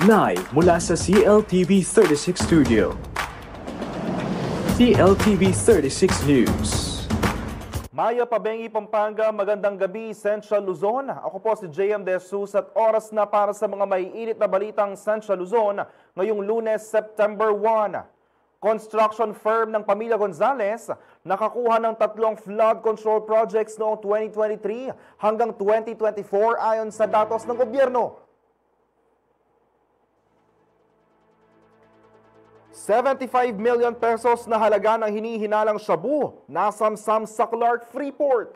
Live mula sa CLTV 36 Studio. CLTV 36 News. Maya Pabengi, Pampanga, magandang gabi, Central Luzon. Ako po si JM De Jesus at oras na para sa mga maiinit na balitang Central Luzon ngayong Lunes, September 1. Construction firm ng pamilya Gonzales nakakuha ng 3 flood control projects noong 2023 hanggang 2024 ayon sa datos ng gobyerno. 75 million pesos na halaga ng hinihinalang shabu nasamsam sa Clark Freeport.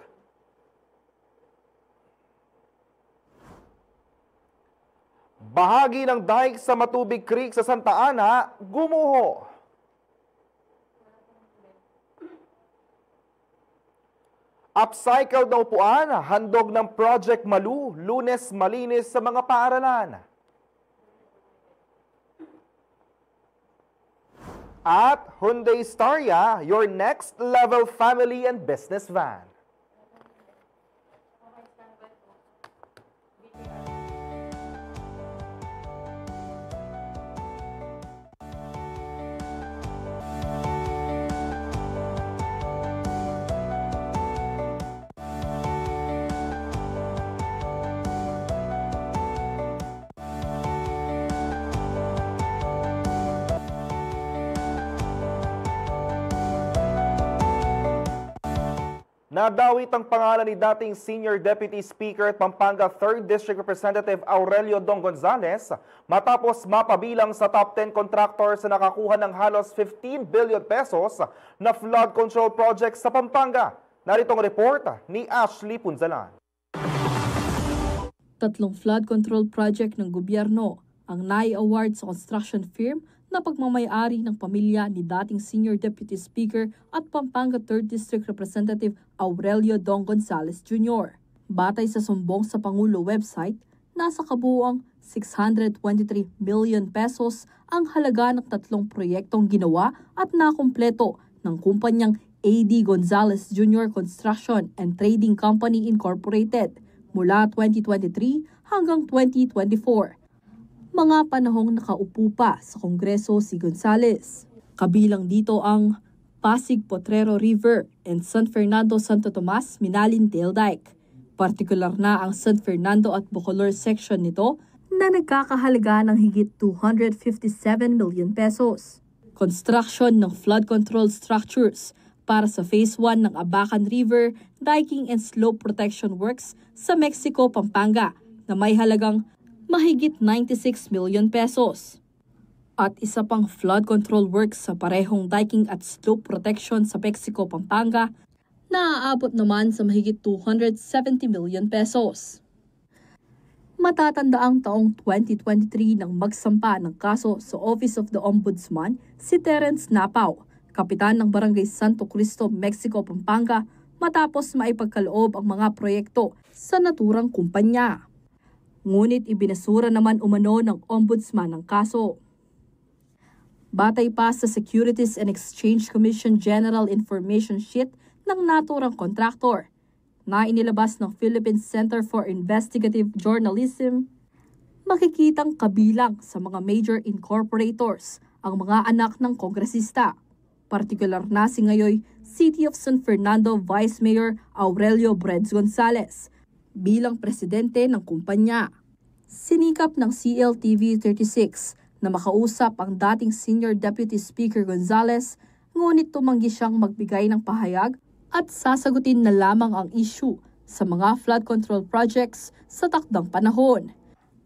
Bahagi ng dike sa Matubig Creek sa Santa Ana gumuho. Upcycled na upuan, handog ng Project Malu, Lunes malinis sa mga paaralan. At Hyundai Staria, your next level family and business van. Nadawit ang pangalan ni dating Senior Deputy Speaker at Pampanga 3rd District Representative Aurelio Dong Gonzales matapos mapabilang sa top 10 contractors na nakakuha ng halos 15 billion pesos na flood control projects sa Pampanga. Narito ang report ni Ashley Punzalan. 3 flood control project ng gobyerno ang nai-award sa construction firm na pagmamayari ng pamilya ni dating Senior Deputy Speaker at Pampanga 3rd District Representative Aurelio Dong Gonzales Jr. Batay sa sumbong sa Pangulo website, nasa kabuuang 623 million pesos ang halaga ng 3 proyektong ginawa at nakumpleto ng kumpanyang AD Gonzales Jr. Construction and Trading Company Incorporated mula 2023 hanggang 2024. Mga panahong nakaupo pa sa Kongreso si Gonzales. Kabilang dito ang Pasig Potrero River and San Fernando Santo Tomas Minalin Tail Dike. Partikular na ang San Fernando at Bacolor section nito na nagkakahalaga ng higit 257 million pesos. Construction ng flood control structures para sa Phase 1 ng Abacan River Diking and Slope Protection Works sa Mexico, Pampanga na may halagang mahigit 96 million pesos. At isa pang flood control works sa parehong diking at slope protection sa Mexico, Pampanga na aabot naman sa mahigit 270 million pesos. Matatanda ang taong 2023 nang magsampa ng kaso sa Office of the Ombudsman si Terence Napaw, kapitan ng Barangay Santo Cristo, Mexico, Pampanga, matapos maipagkaloob ang mga proyekto sa naturang kumpanya. Ngunit ibinasura naman umano ng Ombudsman ang kaso. Batay pa sa Securities and Exchange Commission General Information Sheet ng naturang kontraktor na inilabas ng Philippine Center for Investigative Journalism, makikitang kabilang sa mga major incorporators ang mga anak ng kongresista. Partikular na si ngayoy City of San Fernando Vice Mayor Aurelio Breds Gonzales bilang presidente ng kumpanya. Sinikap ng CLTV 36 na makausap ang dating Senior Deputy Speaker Gonzales, ngunit tumanggi siyang magbigay ng pahayag at sasagutin na lamang ang issue sa mga flood control projects sa takdang panahon.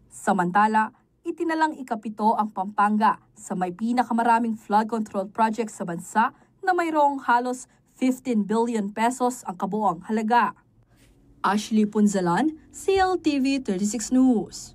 Samantala, itinalang ikapito ang Pampanga sa may pinakamaraming flood control projects sa bansa na mayroong halos 15 billion pesos ang kabuuang halaga. Ashley Punzalan, CLTV 36 News.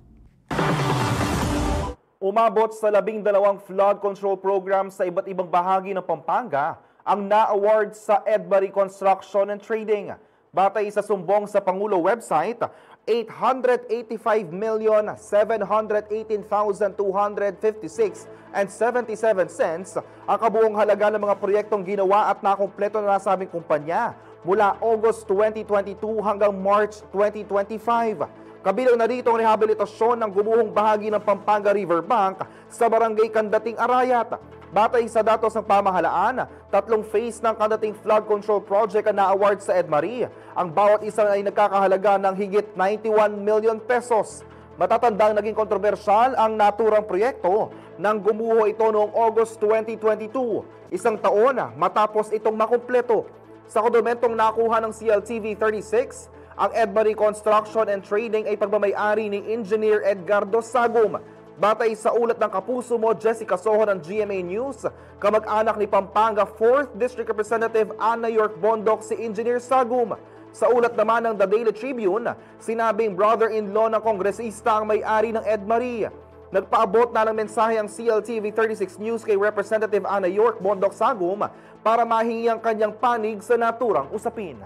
Umabot sa 12 flood control programs sa iba't ibang bahagi ng Pampanga ang na-award sa Edbury Construction and Trading. Batay sa sumbong sa Pangulo website, 885,718,256.77 ang kabuong halaga ng mga proyektong ginawa at nakumpleto na nasabing kumpanya mula August 2022 hanggang March 2025. Kabilang na rito ang rehabilitasyon ng gumuhong bahagi ng Pampanga River Bank sa barangay Kandating Arayat. Batay sa datos ng pamahalaan, 3 phase ng Kandating Flood Control Project ang na-award sa EDMARI. Ang bawat isa ay nagkakahalaga ng higit 91 million pesos. Matatandang naging kontrobersyal ang naturang proyekto nang gumuho ito noong August 2022, isang taon matapos itong makumpleto. Sa dokumentong nakuha ng CLTV 36, ang EDMARI Construction and Trading ay pagmamay-ari ni Engineer Edgardo Sagum. Batay sa ulat ng kapuso mo, Jessica Soho ng GMA News, kamag-anak ni Pampanga 4th District Representative Ana York Bondoc si Engineer Sagum. Sa ulat naman ng The Daily Tribune, sinabing brother-in-law ng kongresista ang may-ari ng EDMARI. Nagpaabot na ng mensahe ang CLTV 36 News kay Representative Ana York Bondoc Sagum para mahingi ang kanyang panig sa naturang usapin.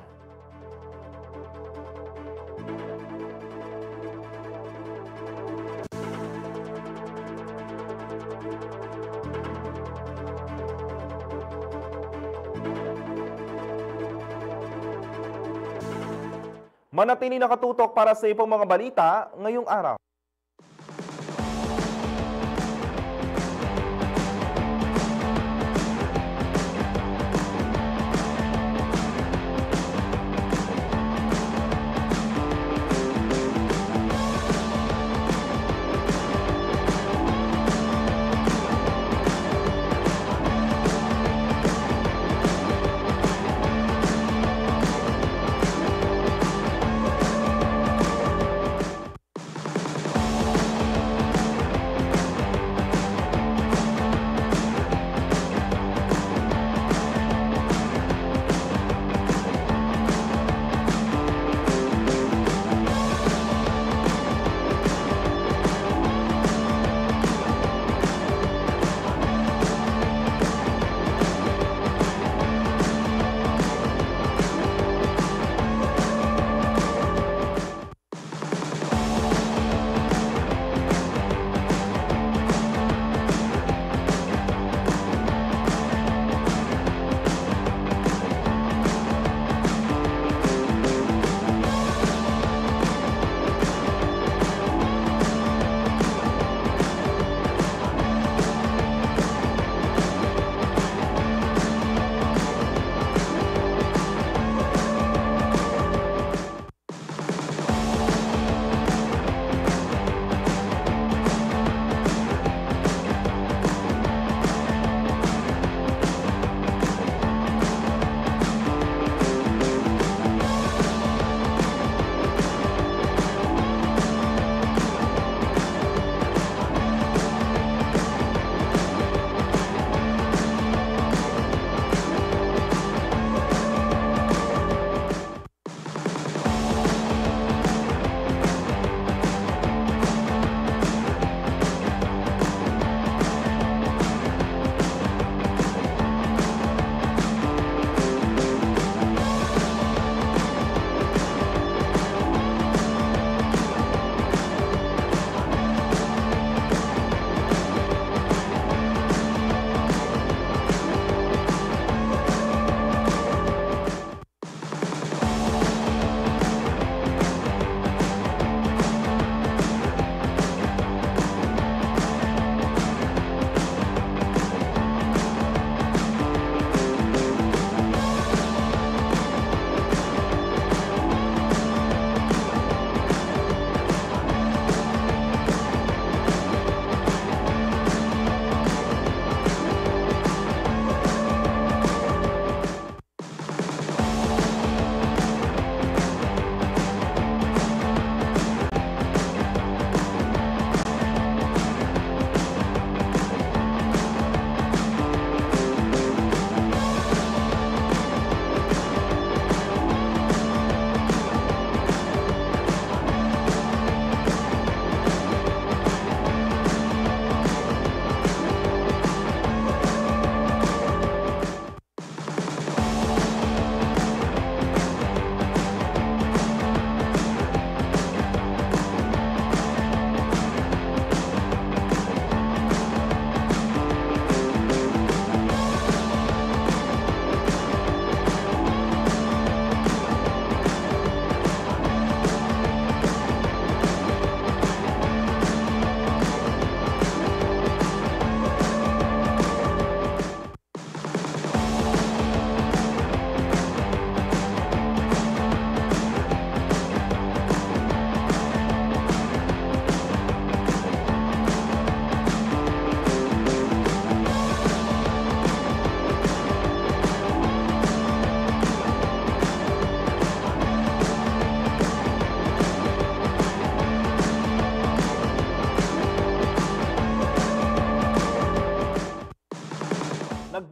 Manatili nakatutok para sa ibang mga balita ngayong araw.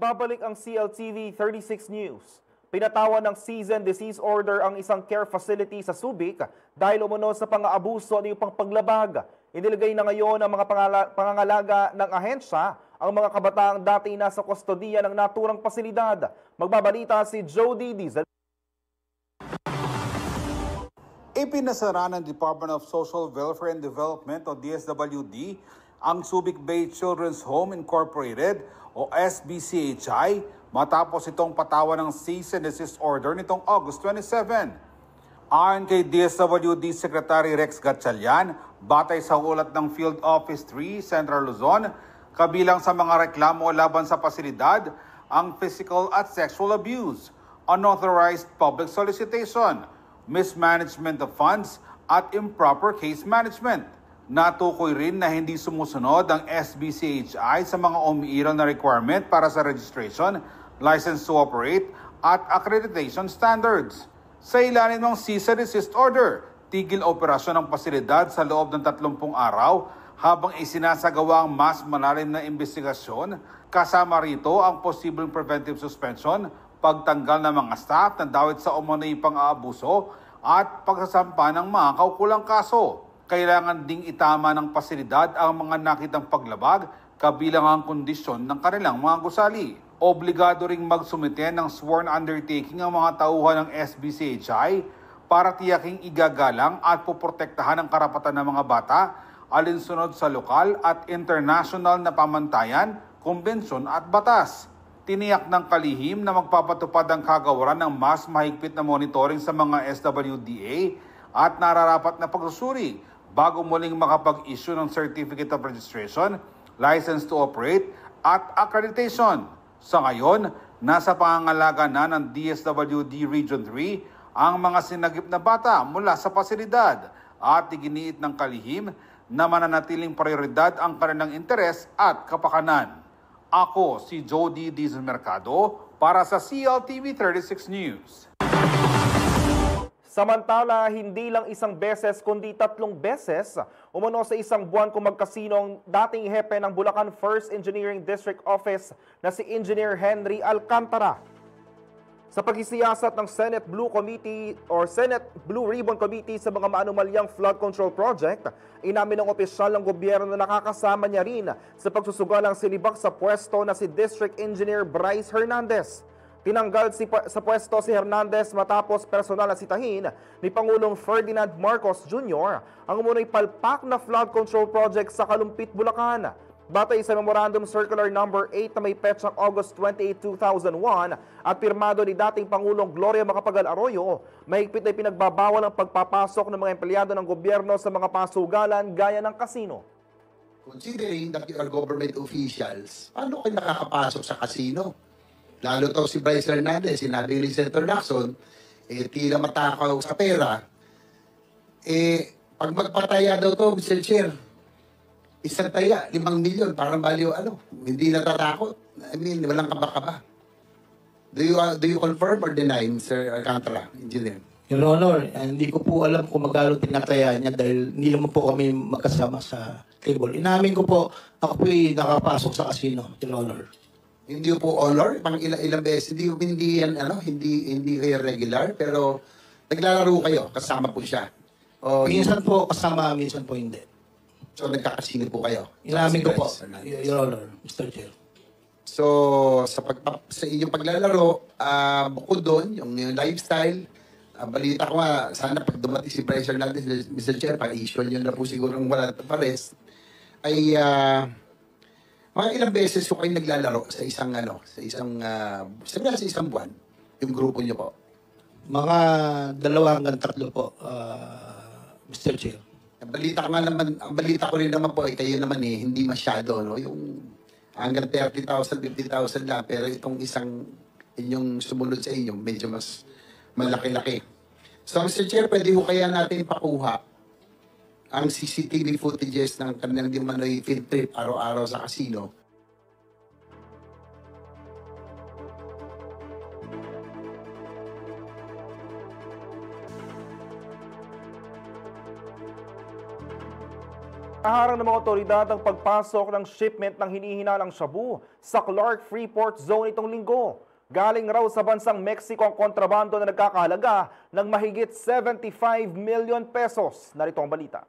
Nagbabalik ang CLTV 36 News. Pinatawan ng cease and desist order ang isang care facility sa Subic dahil umano sa pang-aabuso at yung paglabag. Inilagay na ngayon ang mga pangangalaga ng ahensya ang mga kabataang dati nasa kustodiya ng naturang pasilidad. Magbabalita si Jody Diesel. Ipinasara ng Department of Social Welfare and Development o DSWD ang Subic Bay Children's Home Incorporated o SBCHI matapos itong patawan ng cease and desist order nitong August 27. Ayon kay DSWD Secretary Rex Gatchalian, batay sa ulat ng Field Office 3, Central Luzon, kabilang sa mga reklamo laban sa pasilidad ang physical at sexual abuse, unauthorized public solicitation, mismanagement of funds at improper case management. Natukoy rin na hindi sumusunod ang SBCHI sa mga umiiral na requirement para sa registration, license to operate at accreditation standards. Sa ilalim ng cease and desist order, tigil operasyon ng pasilidad sa loob ng 30 araw habang isinasagawa ang mas malalim na investigasyon. Kasama rito ang posibleng preventive suspension, pagtanggal ng mga staff na dawit sa umano'y pang-aabuso at pagsasampa ng mga kaukulang kaso. Kailangan ding itama ng pasilidad ang mga nakitang paglabag kabilang ang kondisyon ng kanilang mga gusali. Obligado ring magsumite ng sworn undertaking ang mga tauhan ng SBCHI para tiyaking igagalang at poprotektahan ang karapatan ng mga bata alinsunod sa lokal at international na pamantayan, kumbensyon at batas. Tiniyak ng kalihim na magpapatupad ang kagawaran ng mas mahigpit na monitoring sa mga SWDA at nararapat na pagsusuri bago muling makapag-issue ng Certificate of Registration, License to Operate at Accreditation. Sa ngayon, nasa pangangalaga na ng DSWD Region 3 ang mga sinagip na bata mula sa pasilidad at iginiit ng kalihim na mananatiling prioridad ang kanilang interes at kapakanan. Ako si Jody Diesel Mercado para sa CLTV 36 News. Samantala, hindi lang isang beses kundi 3 beses umano sa isang buwan kung magkasino ang dating hepe ng Bulacan First Engineering District Office na si Engineer Henry Alcantara. Sa pagsisiyasat ng Senate Blue Committee or Senate Blue Ribbon Committee sa mga maanumalyang flood control project, inamin ng opisyal ng gobyerno na nakakasama niya rin sa pagsusugalang silibak sa pwesto na si District Engineer Bryce Hernandez. Tinanggal sa pwesto si Hernandez matapos personal na sitahin ni Pangulong Ferdinand Marcos Jr. ang umunay palpak na flood control project sa Kalumpit, Bulacan. Batay sa Memorandum Circular No. 8 na may petsang August 28, 2001 at pirmado ni dating Pangulong Gloria Macapagal Arroyo, mahigpit na pinagbabawal ang pagpapasok ng mga empleyado ng gobyerno sa mga pasugalan gaya ng kasino. Considering that you are government officials, paano kayo nakakapasok sa kasino? Lalo to si Bryce Hernandez, sinabi ni Senator Lacson, tila matakaw sa pera. Pag magpataya daw to, Mr. Chair, isang taya, 5 milyon, parang baliw, hindi natatakot. I mean, walang kaba-kaba. Do you confirm or deny, Mr. Alcantara, Engineer? Your Honor, hindi ko po alam kung magkano tinataya niya dahil hindi naman po kami magkasama sa table. Inamin ko po, ako po'y nakapasok sa casino, Your Honor. Hindi po honor, pang ilang beses, hindi kayo regular, pero naglalaro kayo, kasama po siya. Minsan po kasama, minsan po hindi. So nagkakasino po kayo? Inamin ko po, Your Honor, Mr. Chair. So sa inyong paglalaro, bukod doon, yung lifestyle, balita ko nga, sana pag dumating si Bryce Hernandez, Mr. Chair, pag-issue nyo na po siguro ng wala pares, ay mga ilang beses ko kayo naglalaro sa isang buwan, yung grupo nyo po? Mga 2 hanggang 3 po, Mr. Chair. Ang balita ko rin naman po, kayo naman hindi masyado, no? Yung hanggang 30,000, 50,000 lang, pero itong inyong sumunod sa inyo, medyo mas malaki-laki. So, Mr. Chair, pwede ko kaya natin pakuha ang CCTV footages ng kanilang di manoy field trip araw-araw sa casino. Aharang ng mga otoridad ang pagpasok ng shipment ng hinihinalang shabu sa Clark Freeport Zone itong linggo. Galing raw sa bansang Mexico ang kontrabando na nagkakahalaga ng mahigit 75 million pesos. Narito ang balita.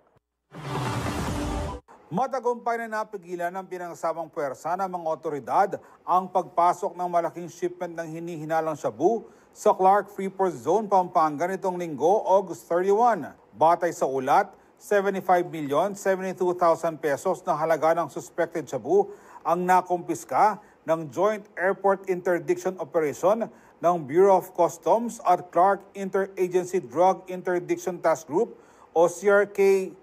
Matagumpay na napigilan ng pinangsamang puwersa ng mga otoridad ang pagpasok ng malaking shipment ng hinihinalang shabu sa Clark Freeport Zone, Pampanga nitong linggo, August 31. Batay sa ulat, 75,072,000 pesos na halaga ng suspected shabu ang nakumpiska ng Joint Airport Interdiction Operation ng Bureau of Customs at Clark Interagency Drug Interdiction Task Group o CRK-IADITG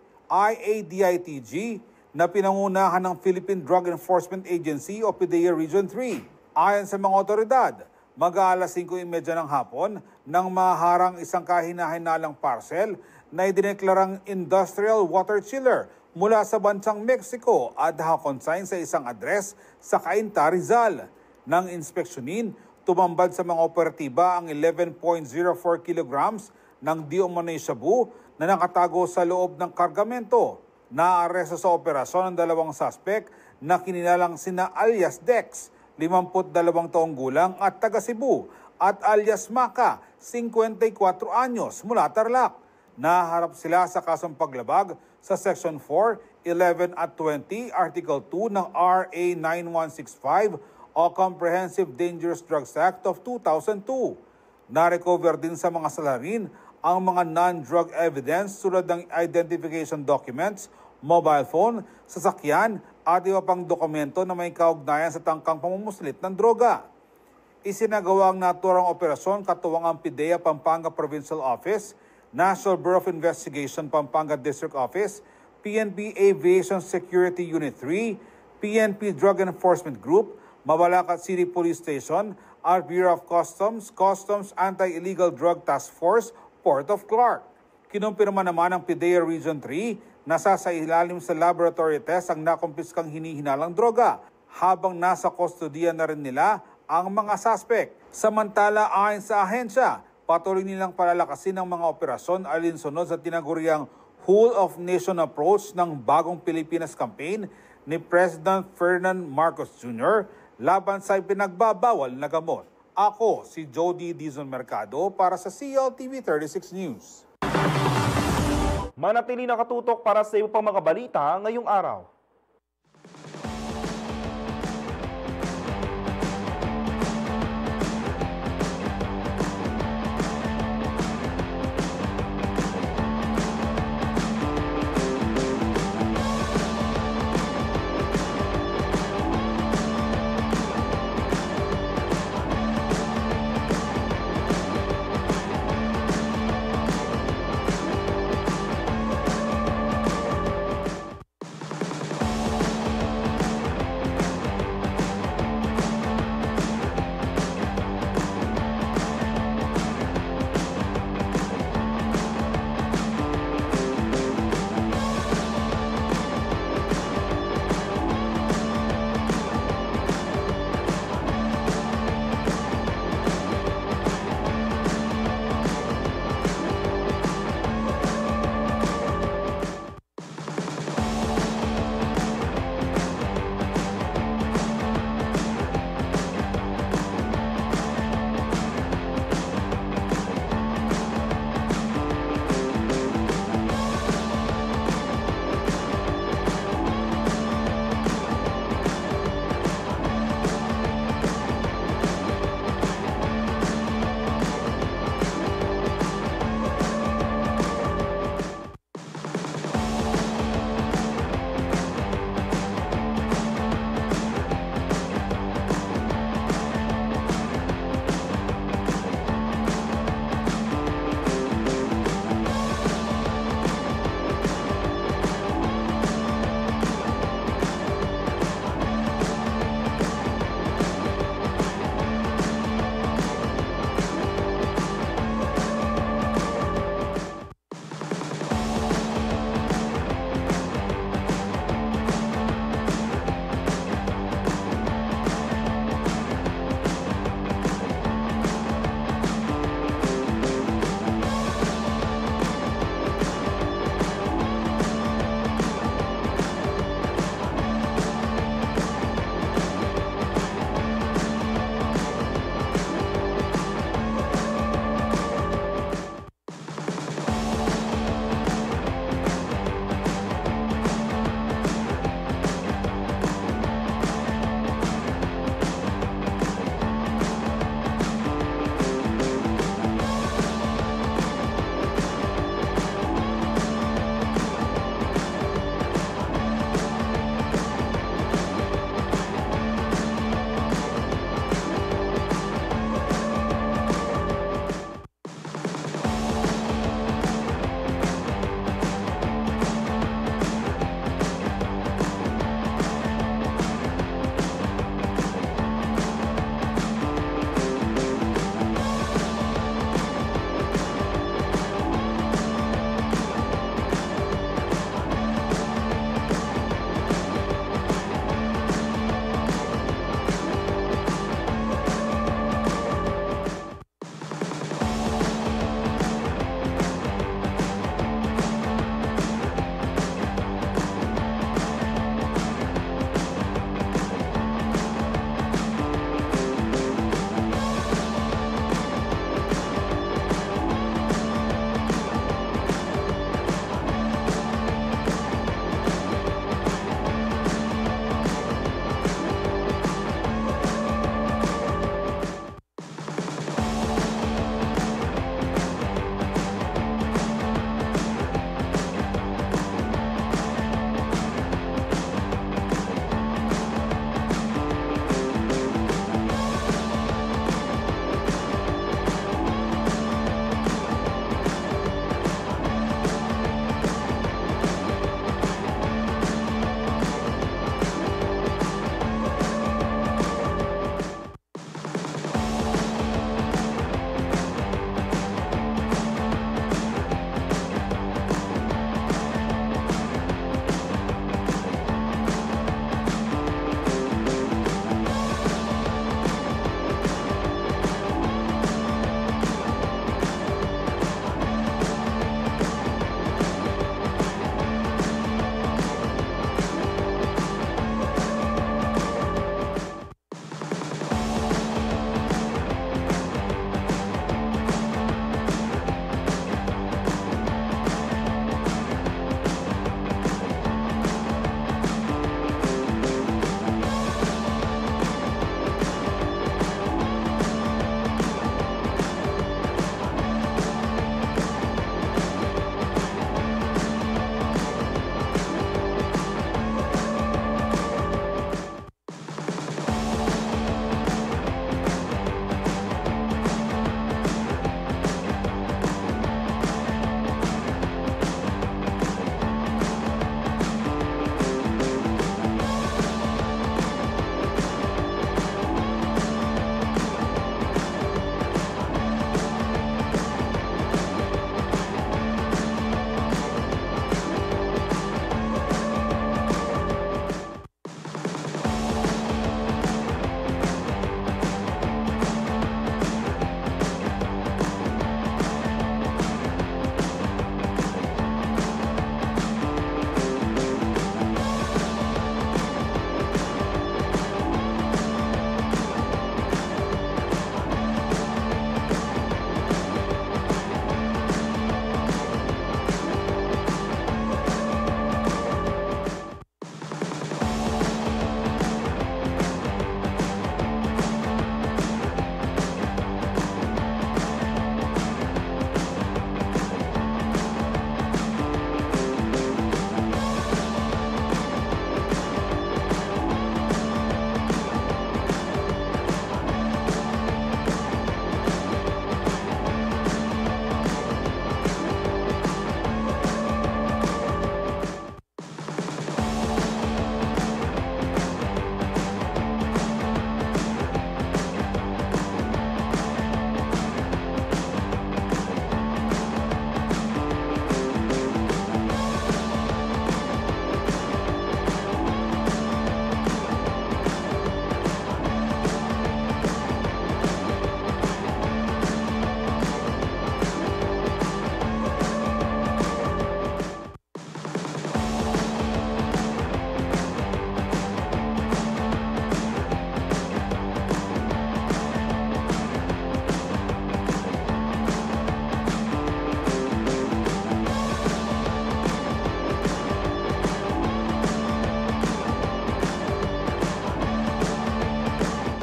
na pinangunahan ng Philippine Drug Enforcement Agency o PDEA Region 3. Ayon sa mga otoridad, mag-aalas 5:30 ng hapon nang maharang isang kahinahinalang parcel na idineklarang industrial water chiller mula sa bansang Mexico at nakakonsign sa isang address sa Cainta, Rizal. Nang inspeksyonin, tumambad sa mga operatiba ang 11.04 kilograms ng di-umano'y shabu na nakatago sa loob ng kargamento. Naaresto sa operasyon ang dalawang suspect na kinilalang sina alias Dex, 52 taong gulang at taga Cebu, at alias Maka, 54 anyos mula Tarlac. Naharap sila sa kasong paglabag sa Section 4, 11 at 20, Article 2 ng RA 9165 o Comprehensive Dangerous Drugs Act of 2002. Na-recover din sa mga salarin ang mga non-drug evidence tulad ng identification documents, mobile phone, sasakyan at iba pang dokumento na may kaugnayan sa tangkang pamumumuslit ng droga. Isinagawa ang naturang operasyon katuwang ang PDEA Pampanga Provincial Office, National Bureau of Investigation Pampanga District Office, PNP Aviation Security Unit 3, PNP Drug Enforcement Group, Mabalacat City Police Station, at Bureau of Customs, Customs Anti-Illegal Drug Task Force, Port of Clark. Kinumpirma naman ng PDEA Region 3 na sasailalim sa laboratory test ang nakumpiskang hinihinalang droga habang nasa kustodiya na rin nila ang mga suspect. Samantala, ayon sa ahensya, patuloy nilang palalakasin ang mga operasyon alinsunod sa tinaguriang whole of nation approach ng bagong Pilipinas campaign ni President Ferdinand Marcos Jr. laban sa ipinagbabawal na gamot. Ako si Jody Dizon Mercado para sa CLTV 36 News. Manatili nakatutok para sa iba pang mga balita ngayong araw.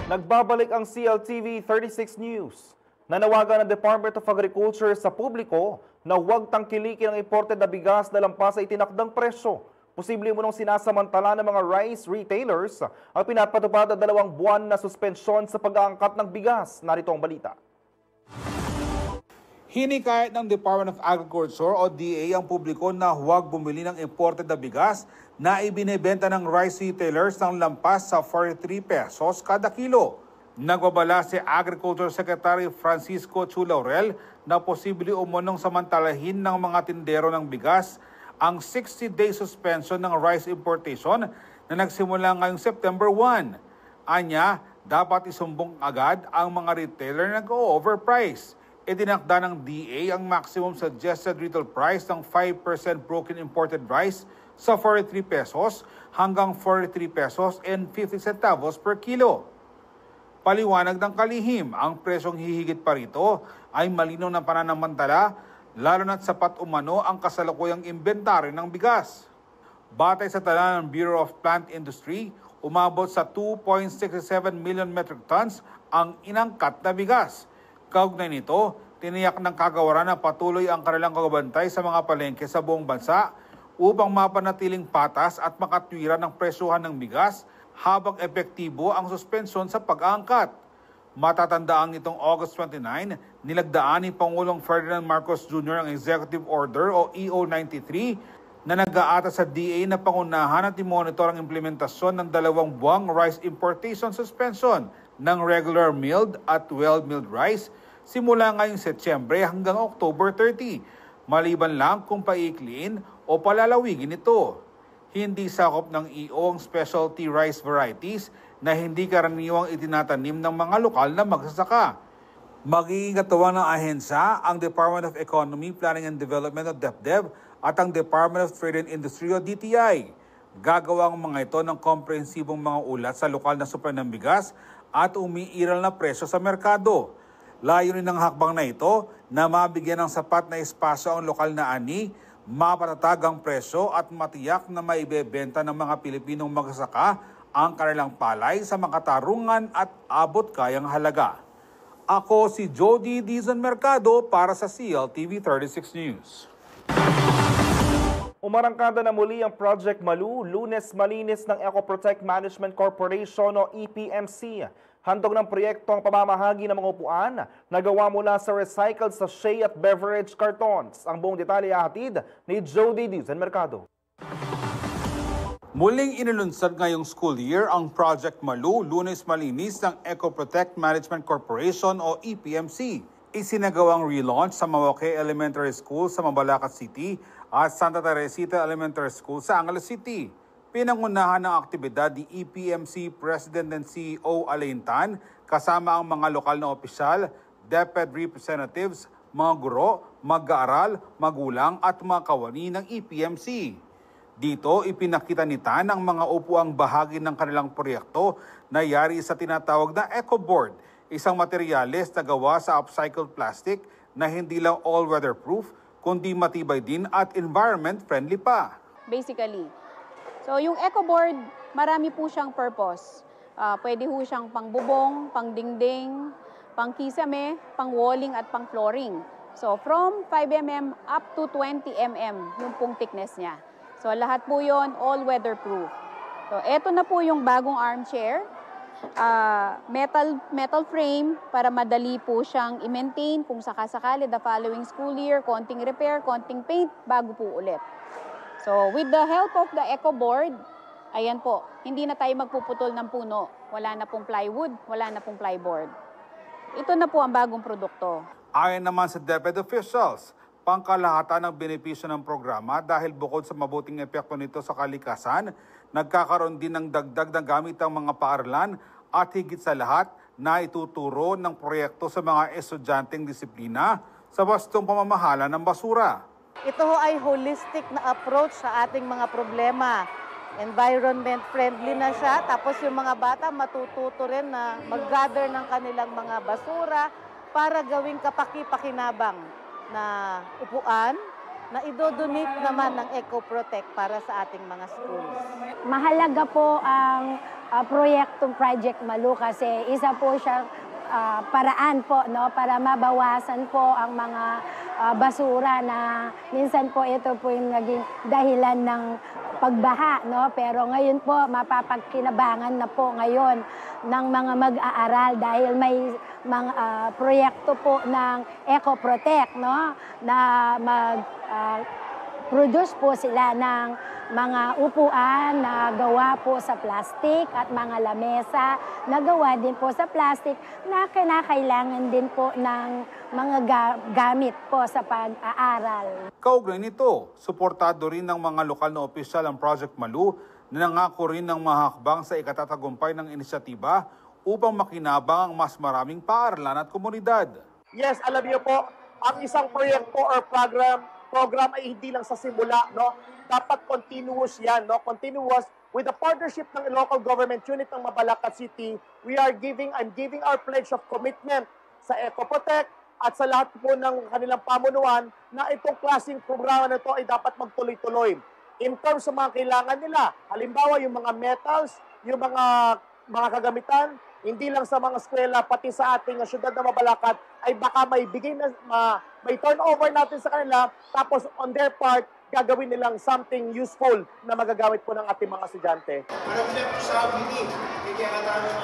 Nagbabalik ang CLTV 36 News. Nanawagan ng Department of Agriculture sa publiko na huwag tangkilikin ang imported na bigas na lampas sa itinakdang presyo. Posible mo nang sinasamantala ng mga rice retailers ang pinapatupad na 2 buwan na suspensyon sa pag-aangkat ng bigas. Narito ang balita. Hinikayat ng Department of Agriculture o DA ang publiko na huwag bumili ng imported na bigas na ibinebenta ng rice retailers ng lampas sa 43 pesos kada kilo. Nagbabala si Agriculture Secretary Francisco Chu Laurel na posible umunong samantalahin ng mga tindero ng bigas ang 60-day suspension ng rice importation na nagsimula ngayong September 1. Anya, dapat isumbong agad ang mga retailer na nag-overprice. Itinakda ng DA ang maximum suggested retail price ng 5% broken imported rice sa 43 pesos hanggang 43 pesos and 50 centavos per kilo. Paliwanag ng kalihim, ang presyong hihigit pa rito ay malinaw na pananamantala, lalo na't sapat umano ang kasalukuyang inventaryo ng bigas. Batay sa tala ng Bureau of Plant Industry, umabot sa 2.67 million metric tons ang inangkat na bigas. Kaugnay nito, tiniyak ng kagawaran na patuloy ang kanilang kagbantay sa mga palengke sa buong bansa upang mapanatiling patas at makatwiran ng presyuhan ng bigas habang epektibo ang suspensyon sa pag-aangkat. Matatandaan itong August 29, nilagdaan ni Pangulong Ferdinand Marcos Jr. ang Executive Order o EO 93 na nag-aata sa DA na pangunahan at i-monitor ang implementasyon ng 2 buwang rice importation suspension ng regular milled at well-milled rice simula ngayong Setyembre hanggang October 30, maliban lang kung paikliin o palalawigin ito. Hindi sakop ng EO ang specialty rice varieties na hindi karaniwang itinatanim ng mga lokal na magsasaka. Magiging katuwang ng ahensya ang Department of Economy, Planning and Development o DepDev at ang Department of Trade and Industry o DTI. Gagawa ang mga ito ng komprehensibong mga ulat sa lokal na supply ng bigas at umiiral na presyo sa merkado. Layunin ng hakbang na ito na mabigyan ng sapat na espasyo ang lokal na ani, mapatatag ang presyo at matiyak na maibebenta ng mga Pilipinong magsasaka ang kanilang palay sa makatarungan at abot kayang halaga. Ako si Jody Dizon Mercado para sa CLTV 36 News. Umarangkada na muli ang Project Malu, Lunes Malinis ng Eco Protect Management Corporation o EPMC. Handog ng proyekto ang pamamahagi ng mga upuan na gawa mula sa recycled sachet at beverage cartons. Ang buong detalye hatid ni Jody Dizon Mercado. Muling inilunsad ngayong school year ang Project Malu, Lunes Malinis ng Eco Protect Management Corporation o EPMC. Isinagawang relaunch sa Mawaque Elementary School sa Mabalacat City at Santa Teresita Elementary School sa Angeles City. Pinangunahan ng aktibidad ni EPMC President and CEO Alain Tan kasama ang mga lokal na opisyal, DepEd representatives, mga guro, mag-aaral, magulang at mga kawani ng EPMC. Dito, ipinakita ni Tan ang mga upuang bahagi ng kanilang proyekto na yari sa tinatawag na EcoBoard, isang materyales na gawa sa upcycled plastic na hindi lang all-weather proof, kundi matibay din at environment-friendly pa. Basically, so yung EcoBoard, marami po siyang purpose. Pwede po siyang pang-bubong, pang-dingding, pang-kisame, pang-walling at pang-flooring. So from 5mm up to 20mm yung pong thickness niya. So lahat po yon all-weather proof. So eto na po yung bagong armchair. Metal frame para madali po siyang i-maintain kung sakasakali the following school year, konting repair, konting paint, bago po ulit. So with the help of the EcoBoard, ayan po, hindi na tayo magpuputol ng puno. Wala na pong plywood, wala na pong plyboard. Ito na po ang bagong produkto. Ayon naman sa DepEd officials, pangkalahatan ng benepisyo ng programa dahil bukod sa mabuting epekto nito sa kalikasan, nagkakaroon din ng dagdag na gamit ang mga paaralan at higit sa lahat na ituturo ng proyekto sa mga estudyanteng disiplina sa wastong pamamahala ng basura. Ito ay holistic na approach sa ating mga problema. Environment friendly na siya, tapos yung mga bata matututo rin na mag-gather ng kanilang mga basura para gawing kapaki-pakinabang na upuan na idodonate naman ng EcoProtect para sa ating mga schools. Mahalaga po ang proyektong Project Malu kasi isa po siyang paraan po, no, para mabawasan po ang mga basura na minsan po ito po yung naging dahilan ng pagbaha, no? Pero ngayon po mapapagkinabangan na po ngayon ng mga mag-aaral dahil may mga proyekto po ng EcoProtect, no, na produce po sila ng mga upuan na gawa po sa plastic at mga lamesa na gawa din po sa plastic na kinakailangan din po ng mga gamit po sa pag-aaral. Kaugnay nito, suportado rin ng mga lokal na opisyal ang Project Malu na nangako rin ng mahakbang sa ikatatagumpay ng inisyatiba upang makinabang ang mas maraming paaralan at komunidad. Yes, alam niyo po, ang isang proyekto or program ay hindi lang sa simula, no? Dapat continuous yan, no? Continuous with the partnership ng local government unit ng Mabalacat City. I'm giving our pledge of commitment sa EcoProtect at sa lahat po ng kanilang pamunuan na itong klaseng programa na ito ay dapat magtuloy-tuloy. In terms sa mga kailangan nila, halimbawa yung mga metals, yung mga kagamitan, hindi lang sa mga eskwela, pati sa ating syudad na Mabalacat, ay baka may turnover natin sa kanila, tapos on their part, gagawin nilang something useful na magagamit po ng ating mga estudyante. Marami na po sa bini, kaya ka namin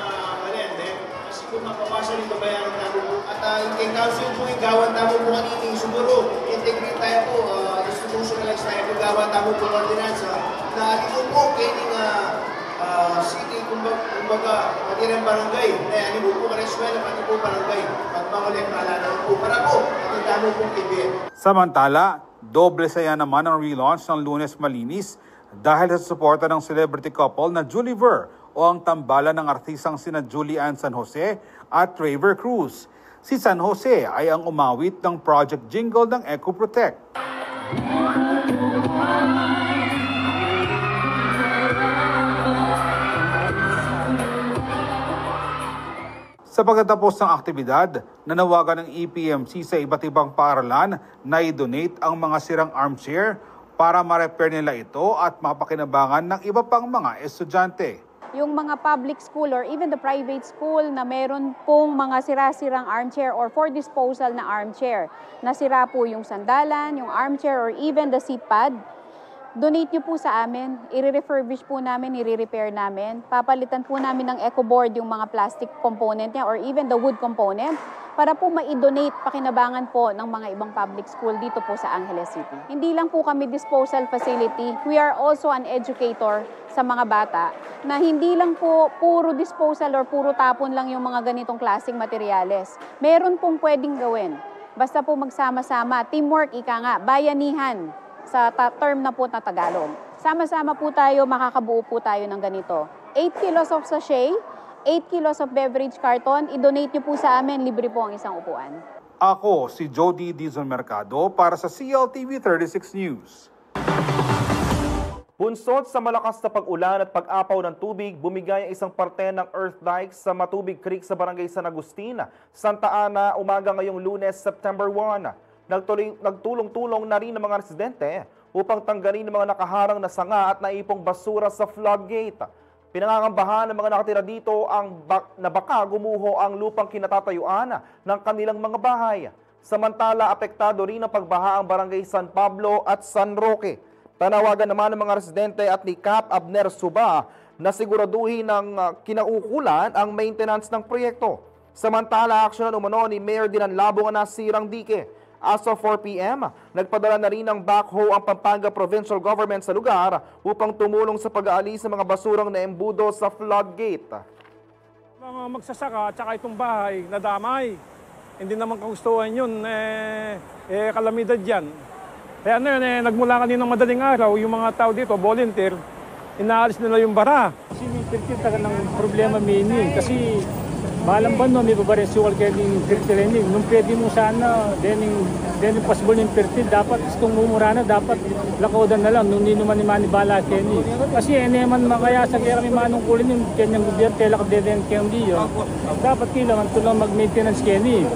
malende, kasi kung mapapasa nito bayaran namin po, at kay council po, igawan namin po kanini, siguro, integrate tayo po, institutionalize tayo po, gawan namin po ordinansa, na dito po, kaining city, kumbaga, pati ng barangay, na po ka ng eskwela, pati po barangay, at mangulek paalala po, para po, at dami pong ibig. Samantala, doble saya naman ang relaunch ng Lunes Malinis dahil sa suporta ng celebrity couple na Julie Ver o ang tambalan ng artisang sina Julie Ann San Jose at Traver Cruz. Si San Jose ay ang umawit ng project jingle ng EcoProtect. Sa pagtatapos ng aktibidad, nanawagan ng EPMC sa iba't ibang paaralan na i-donate ang mga sirang armchair para ma-repair nila ito at mapakinabangan ng iba pang mga estudyante. Yung mga public school or even the private school na meron pong mga sira-sirang armchair or for disposal na armchair, nasira po yung sandalan, yung armchair or even the seat pad, donate nyo po sa amin, i-refurbish po namin, i-repair namin. Papalitan po namin ng EcoBoard yung mga plastic component niya or even the wood component para po ma-donate pakinabangan po ng mga ibang public school dito po sa Angeles City. Hindi lang po kami disposal facility, we are also an educator sa mga bata na hindi lang po puro disposal or puro tapon lang yung mga ganitong klaseng materyales. Meron pong pwedeng gawin. Basta po magsama-sama, teamwork, ika nga, bayanihan. Sa term na po na Tagalog. Sama-sama po tayo, makakabuo po tayo ng ganito. 8 kilos of sachet, 8 kilos of beverage carton, i-donate niyo po sa amin, libre po ang isang upuan. Ako, si Jody Dizon Mercado para sa CLTV 36 News. Bunsod sa malakas na pag-ulan at pag-apaw ng tubig, bumigay ang isang parte ng earth dike sa Matubig Creek sa Barangay San Agustin, Santa Ana, umaga ngayong Lunes, September 1. Nagtulong-tulong na rin ng mga residente upang tanggalin ng mga nakaharang na sanga at naipong basura sa floodgate. Pinangangambahan ng mga nakatira dito na baka gumuho ang lupang kinatatayuan ng kanilang mga bahay. Samantala, apektado rin ang pagbaha ang Barangay San Pablo at San Roque. Tanawagan naman ng mga residente at ni Cap Abner Suba na siguraduhin ng kinaukulan ang maintenance ng proyekto. Samantala, aksyonan umano ni Mayor Dinan Labong ang nasirang dike. As of 4 p.m., nagpadala na rin ng backhoe ang Pampanga Provincial Government sa lugar upang tumulong sa pag-aalis ng mga basurang naembudo sa floodgate. Mga magsasaka at saka itong bahay nadamay. Hindi naman kagustuhan yun, kalamidad yan. Kaya nagmula kanina ng madaling araw, yung mga tao dito, volunteer, inaalis nila yung bara. Kasi may perkita ng problema kasi balang ba may babarin suwal kaya yung fertilizer. Nung pwede mo sana, then possible yung fertil, dapat itong mumura na, dapat lakaudan na lang, nung ninuman ni Manny Bala Kenny. Kasi naman makaya sa kaya kami manungkulin yung kanyang gobyerno, kaya lakabdeden Kenny yun. Dapat kailangan tulang mag-maintenance Kenny.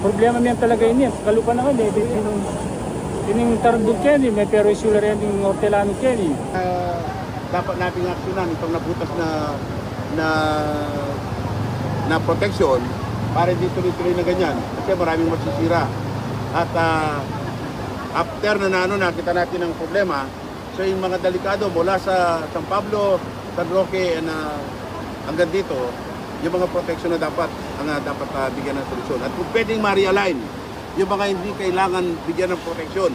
Problema niyan talaga yun, kalupa na kami, Kining Tarandul Kenny, may pero isula rin yung Hortelano Kenny. Dapat nating aksyonan itong nabutas na protection para hindi tuloy-tuloy na ganyan kasi maraming masisira. At after na nakita natin ang problema, so yung mga delikado mula sa San Pablo, San Roque, hanggang dito, yung mga protection na dapat bigyan ng solusyon. At kung pwedeng ma-realign yung mga hindi kailangan bigyan ng protection.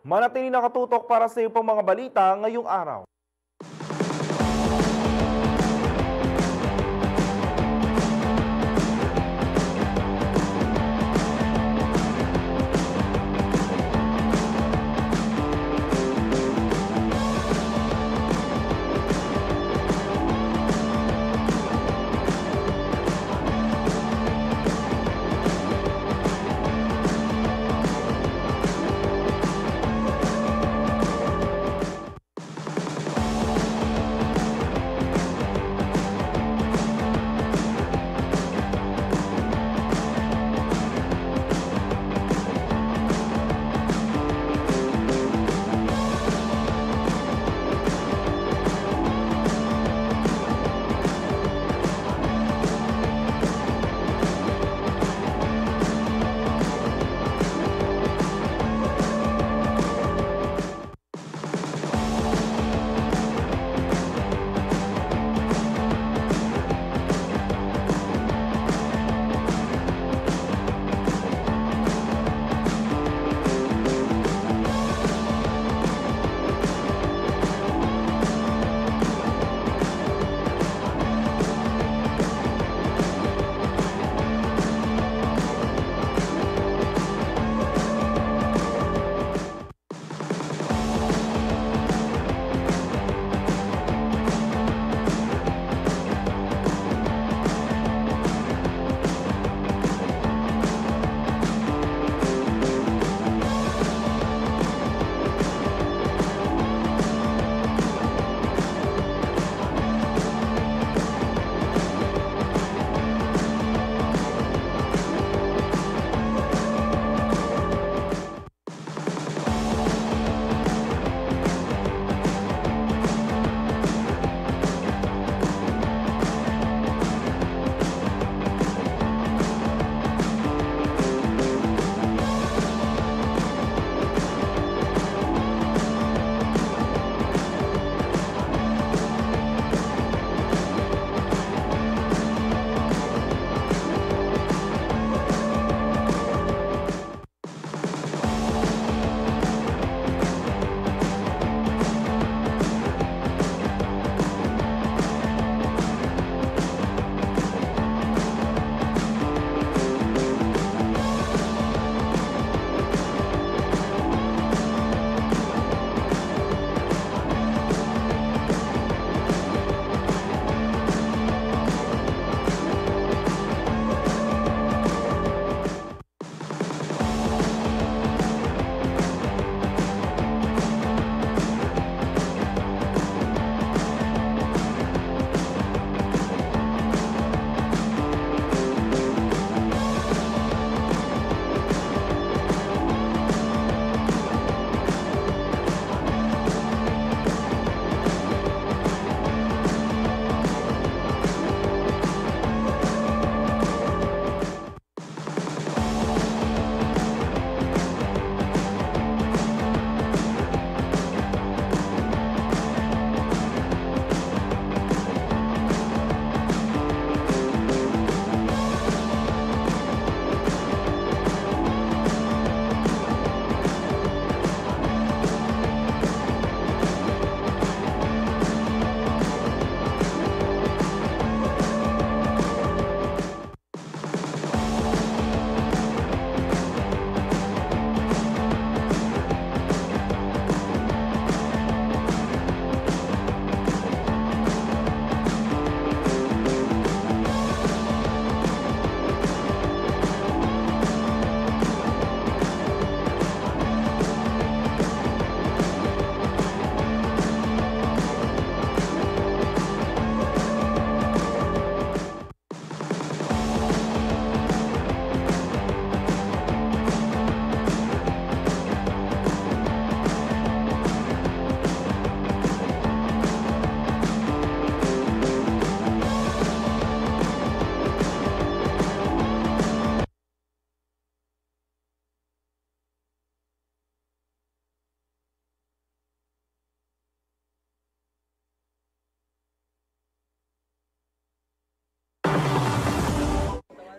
Manatili nakatutok para sa iyo pang mga balita ngayong araw.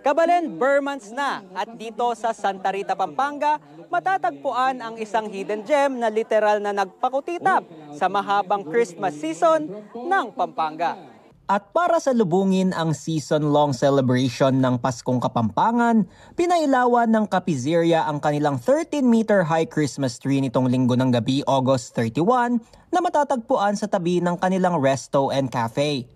Kabalen, Burmans na at dito sa Santa Rita, Pampanga, matatagpuan ang isang hidden gem na literal na nagpakutitap sa mahabang Christmas season ng Pampanga. At para salubungin ang season-long celebration ng Paskong Kapampangan, pinailawan ng Kapizeria ang kanilang 13-meter high Christmas tree nitong linggo ng gabi, August 31, na matatagpuan sa tabi ng kanilang resto and cafe.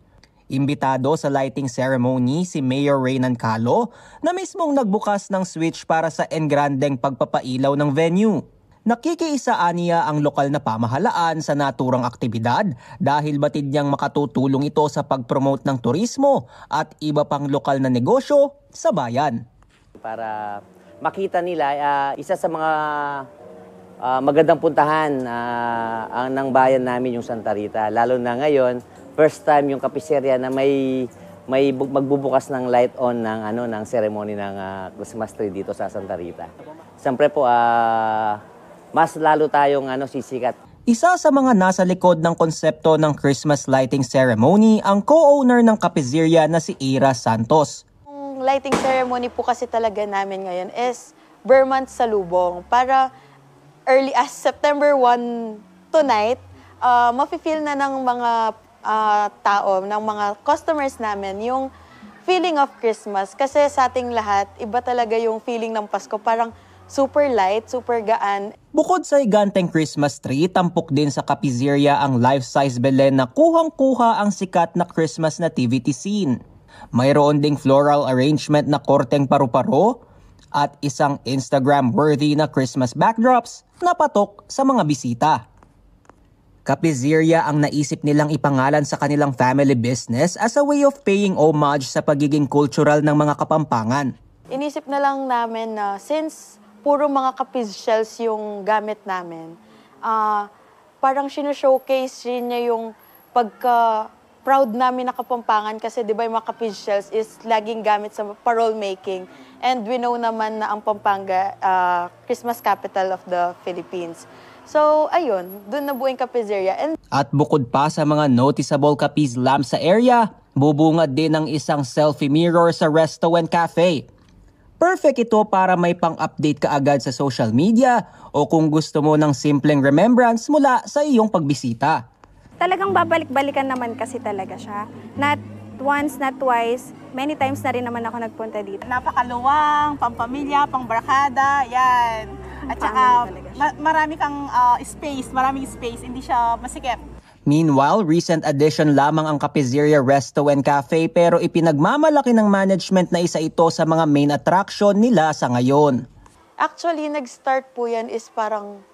Imbitado sa lighting ceremony si Mayor Reynan Calo na mismong nagbukas ng switch para sa engrandeng pagpapailaw ng venue. Nakikiisa niya ang lokal na pamahalaan sa naturang aktibidad dahil batid niyang makatutulong ito sa pag-promote ng turismo at iba pang lokal na negosyo sa bayan. Para makita nila, isa sa mga magandang puntahan ng bayan namin yung Santa Rita. Lalo na ngayon, first time yung Kapizeria na may magbubukas ng light on ng ceremony ng Christmas tree dito sa Santa Rita. Siyempre po, mas lalo tayong sisikat. Isa sa mga nasa likod ng konsepto ng Christmas lighting ceremony ang co-owner ng Kapizeria na si Ira Santos. Ang lighting ceremony po kasi talaga namin ngayon is Burmans Salubong para early as September 1 tonight, mafe-feel na ng mga tao, ng mga customers namin, yung feeling of Christmas. Kasi sa ating lahat, iba talaga yung feeling ng Pasko. Parang super light, super gaan. Bukod sa higanteng Christmas tree, tampok din sa Kapizeria ang life-size Belen na kuhang-kuha ang sikat na Christmas nativity scene. Mayroon ding floral arrangement na korteng paru-paro at isang Instagram-worthy na Christmas backdrops na patok sa mga bisita. Kapizeria ang naisip nilang ipangalan sa kanilang family business as a way of paying homage sa pagiging cultural ng mga Kapampangan. Inisip na lang namin na since puro mga Kapiz shells yung gamit namin, parang showcase rin niya yung pagka-proud namin na Kapampangan kasi di ba yung mga Kapiz shells is laging gamit sa parole making. And we know naman na ang Pampanga, Christmas capital of the Philippines. So, ayun, dun nabuo yung Kapizeria. At bukod pa sa mga noticeable Kapiz lamps sa area, bubungad din ang isang selfie mirror sa resto and cafe. Perfect ito para may pang-update ka agad sa social media o kung gusto mo ng simpleng remembrance mula sa iyong pagbisita. Talagang babalik-balikan naman kasi talaga siya. Not once, not twice, many times na rin naman ako nagpunta dito. Napakaluwang, pampamilya, pangbarkada, yan. At saka marami kang maraming space, hindi siya masikip. Meanwhile, recent addition lamang ang Kapizeria Resto and Cafe pero ipinagmamalaki ng management na isa ito sa mga main attraction nila sa ngayon. Actually, nag-start po yan is parang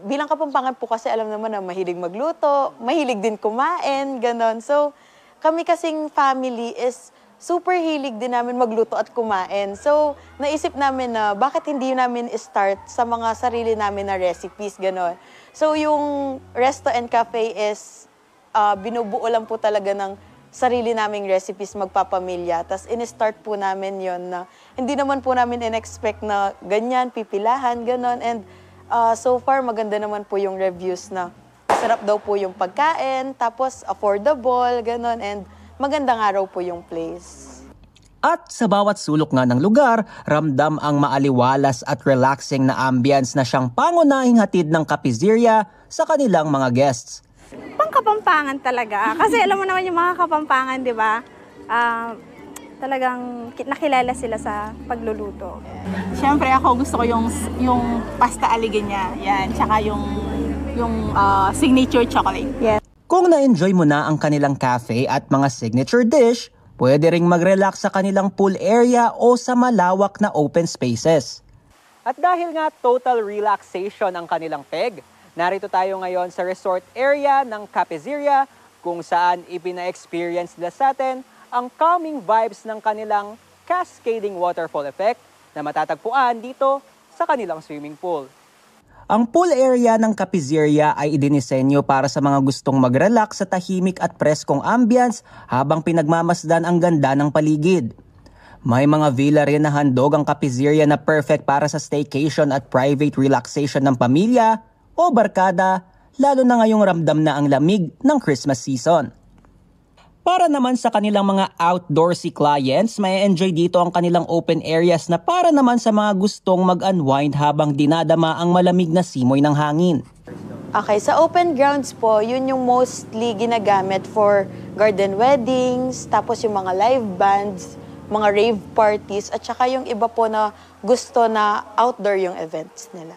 bilang Kapampangan po kasi alam naman na mahilig magluto, mahilig din kumain, ganon. So, kami kasing family is super hilig din namin magluto at kumain. So, naisip namin na bakit hindi namin start sa mga sarili namin na recipes, gano'n. So, yung Resto and Cafe is binubuo lang po talaga ng sarili naming recipes magpapamilya. Tapos, in-start po namin yon na hindi naman po namin in-expect na ganyan, pipilahan, gano'n. And so far, maganda naman po yung reviews na sarap daw po yung pagkain, tapos affordable, gano'n. And magandang araw po yung place. At sa bawat sulok nga ng lugar, ramdam ang maaliwalas at relaxing na ambience na siyang pangunahing hatid ng Kapizeria sa kanilang mga guests. Pang-Kapampangan talaga. Kasi alam mo naman yung mga Kapampangan, di ba? Talagang nakilala sila sa pagluluto. Siyempre ako gusto ko yung pasta aliganya, yan, tsaka yung signature chocolate. Yes. Kung na-enjoy mo na ang kanilang cafe at mga signature dish, pwede ring mag-relax sa kanilang pool area o sa malawak na open spaces. At dahil nga total relaxation ang kanilang peg, narito tayo ngayon sa resort area ng Kapizeria kung saan ipina-experience nila sa atin ang calming vibes ng kanilang cascading waterfall effect na matatagpuan dito sa kanilang swimming pool. Ang pool area ng Kapizeria ay idinisenyo para sa mga gustong mag-relax sa tahimik at preskong ambience habang pinagmamasdan ang ganda ng paligid. May mga villa rin na handog ang Kapizeria na perfect para sa staycation at private relaxation ng pamilya o barkada, lalo na ngayong ramdam na ang lamig ng Christmas season. Para naman sa kanilang mga outdoorsy clients, may enjoy dito ang kanilang open areas na para naman sa mga gustong mag-unwind habang dinadama ang malamig na simoy ng hangin. Okay, sa open grounds po, yun yung mostly ginagamit for garden weddings, tapos yung mga live bands, mga rave parties, at saka yung iba po na gusto na outdoor yung events nila.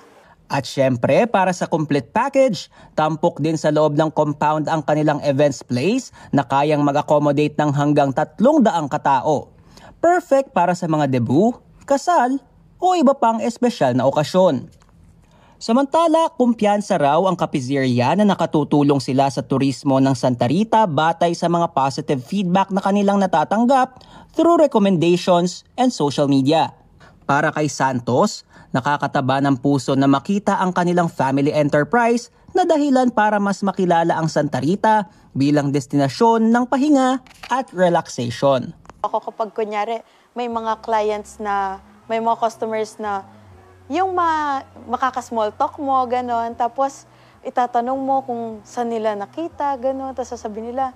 At syempre, para sa complete package, tampok din sa loob ng compound ang kanilang events place na kayang mag-accommodate ng hanggang 300 katao. Perfect para sa mga debut, kasal, o iba pang espesyal na okasyon. Samantala, kumpiyansa raw ang Kapizirya na nakatutulong sila sa turismo ng Santa Rita batay sa mga positive feedback na kanilang natatanggap through recommendations and social media. Para kay Santos, nakakataba ng puso na makita ang kanilang family enterprise na dahilan para mas makilala ang Santa Rita bilang destinasyon ng pahinga at relaxation. Ako kapag kunyari may mga clients na, may mga customers na yung makaka-small talk mo, gano'n, tapos itatanong mo kung saan nila nakita, gano'n, tapos sasabihin nila,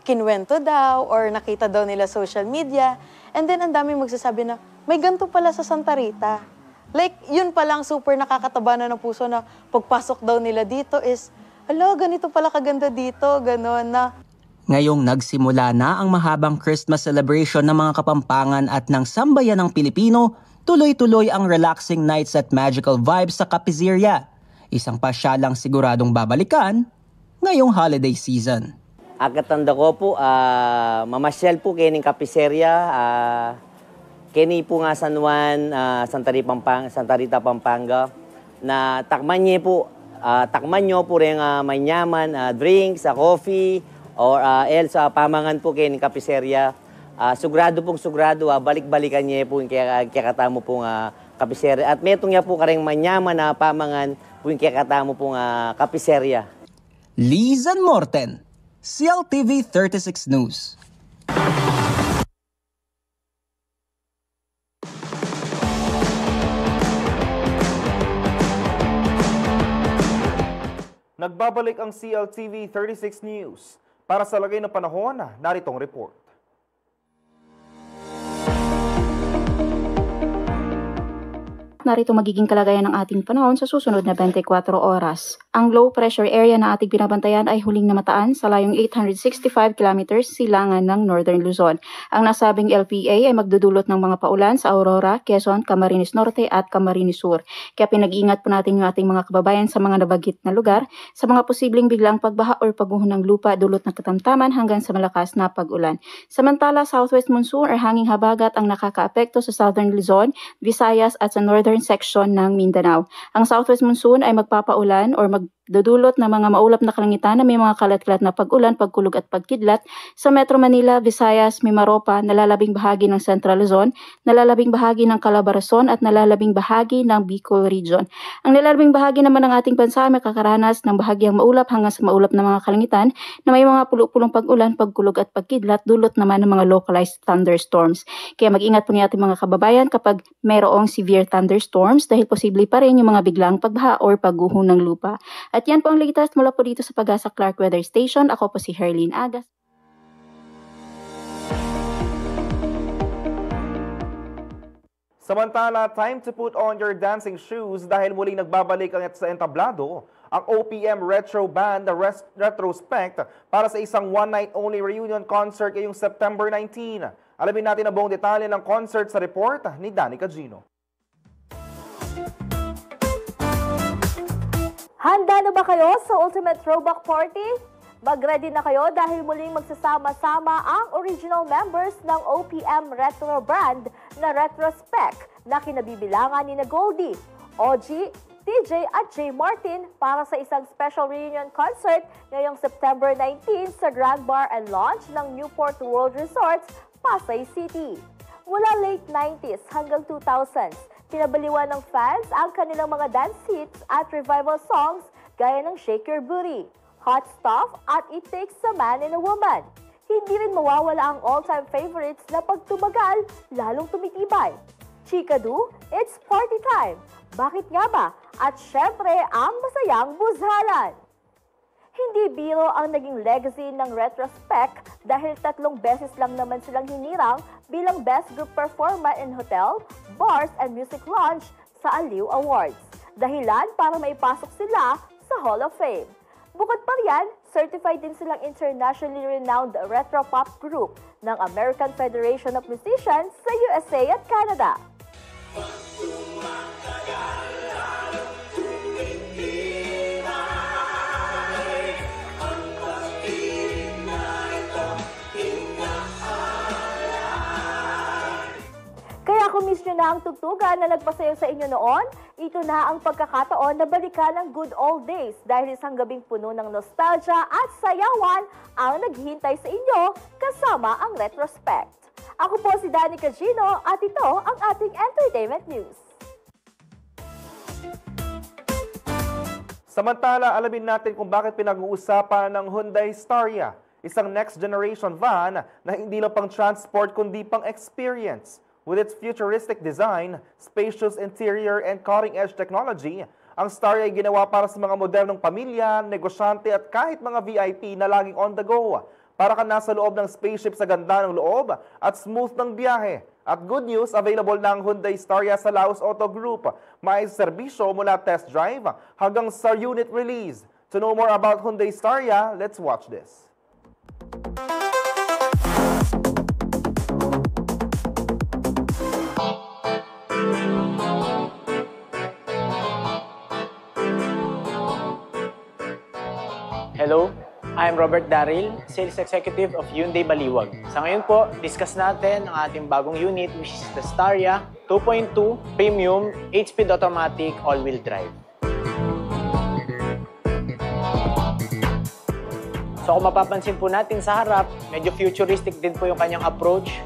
kinwento daw or nakita daw nila social media. And then ang dami magsasabi na, may ganito pala sa Santa Rita. Like, yun palang super nakakataba na ng puso na pagpasok daw nila dito is, hala, ganito pala kaganda dito, gano'n na. Ngayong nagsimula na ang mahabang Christmas celebration ng mga Kapampangan at ng sambayan ng Pilipino, tuloy-tuloy ang relaxing nights at magical vibes sa Kapizirya. Isang pasyalang siguradong babalikan ngayong holiday season. Agkatanda ko po, mamasyal po kining Kapizirya, kini po nga San Juan, Santa Rita, Pampanga, na takman nyo po rin manyaman, drinks, coffee, or else pamangan po kining Kapizirya. Sugrado, balik-balikan niya po yung kaya-katamo pong Kapizirya. At metong niya po kareng manyaman na pamangan po yung kaya-katamo pong Kapizirya. Lizan Morten, CLTV 36 News. Nagbabalik ang CLTV 36 News. Para sa lagay ng panahon, naritong report. Narito magiging kalagayan ng ating panahon sa susunod na 24 oras. Ang low pressure area na ating binabantayan ay huling namataan sa layong 865 kilometers silangan ng Northern Luzon. Ang nasabing LPA ay magdudulot ng mga paulan sa Aurora, Quezon, Camarines Norte at Camarines Sur. Kaya pinag-iingat po natin yung ating mga kababayan sa mga nabanggit na lugar sa mga posibleng biglang pagbaha o pagguho ng lupa dulot ng katamtaman hanggang sa malakas na pag-ulan. Samantala, southwest monsoon or hanging habagat ang nakakaapekto sa Southern Luzon, Visayas at sa Northern section ng Mindanao. Ang southwest monsoon ay magpapaulan or magdudulot ng mga maulap na kalangitan na may mga kalat-kalat na pag-ulan, pagkulog at pagkidlat sa Metro Manila, Visayas, Mimaropa, nalalabing bahagi ng Central Luzon, nalalabing bahagi ng Calabarzon at nalalabing bahagi ng Bicol Region. Ang nalalabing bahagi naman ng ating bansa ay makakaranas ng bahagyang maulap hanggang sa maulap na mga kalangitan na may mga pulo-pulong pag-ulan, pagkulog at pagkidlat dulot naman ng mga localized thunderstorms. Kaya mag-ingat po niya ating mga kababayan kapag mayroong severe thunderstorms dahil posible pa rin yung mga biglang pagbaha or pagguho ng lupa. At yan po ang latest mula po dito sa Pag-asa Clark Weather Station. Ako po si Herlene Agas. Samantala, time to put on your dancing shoes dahil muling nagbabalik ang sa entablado ang OPM Retro Band Retrospect para sa isang one-night-only reunion concert ngayong September 19. Alamin natin ang buong detalye ng concert sa report ni Danica Gino. Handa na ba kayo sa Ultimate Throwback Party? Mag-ready na kayo dahil muling magsasama-sama ang original members ng OPM Retro Band na Retrospect na kinabibilangan ni Goldie, OG, TJ at J. Martin para sa isang special reunion concert ngayong September 19 sa Grand Bar and Lounge ng Newport World Resorts, Pasay City. Mula late 90s hanggang 2000s, pinabaliwan ng fans ang kanilang mga dance hits at revival songs gaya ng Shake Your Booty, Hot Stuff at It Takes a Man and a Woman. Hindi rin mawawala ang all-time favorites na pag tumagal, lalong tumitibay. Chikadu, It's Party Time, Bakit Nga Ba? At syempre ang masayang buzhalan. Hindi biro ang naging legacy ng Retrospec dahil 3 beses lang naman silang hinirang bilang Best Group Performer in Hotel, Bars and Music Lounge sa Aliw Awards. Dahilan para maipasok sila sa Hall of Fame. Bukod pa riyan, certified din silang internationally renowned retro-pop group ng American Federation of Musicians sa USA at Canada. Kaya kung miss nyo na ang tugtugan na nagpasayaw sa inyo noon, ito na ang pagkakataon na balikan ang good old days dahil isang gabing puno ng nostalgia at sayawan ang naghihintay sa inyo kasama ang Retrospect. Ako po si Danica Gino at ito ang ating entertainment news. Samantala, alamin natin kung bakit pinag-uusapan ng Hyundai Staria, isang next generation van na hindi lang pang transport kundi pang experience. With its futuristic design, spacious interior, and cutting-edge technology, ang Staria ay ginawa para sa mga modernong pamilya, negosyante at kahit mga VIP na laging on the go. Para ka nasa loob ng spaceship sa ganda ng loob at smooth ng biyahe. At good news, available na ang Hyundai Staria sa Laos Auto Group. May serbisyo mula test drive hanggang sa unit release. To know more about Hyundai Staria, let's watch this. Hello, I'm Robert Darryl, Sales Executive of Hyundai Baliwag. Sa ngayon po, discuss natin ang ating bagong unit which is the Staria 2.2 Premium 8-speed automatic all-wheel drive. So kung mapapansin po natin sa harap, medyo futuristic din po yung kanyang approach.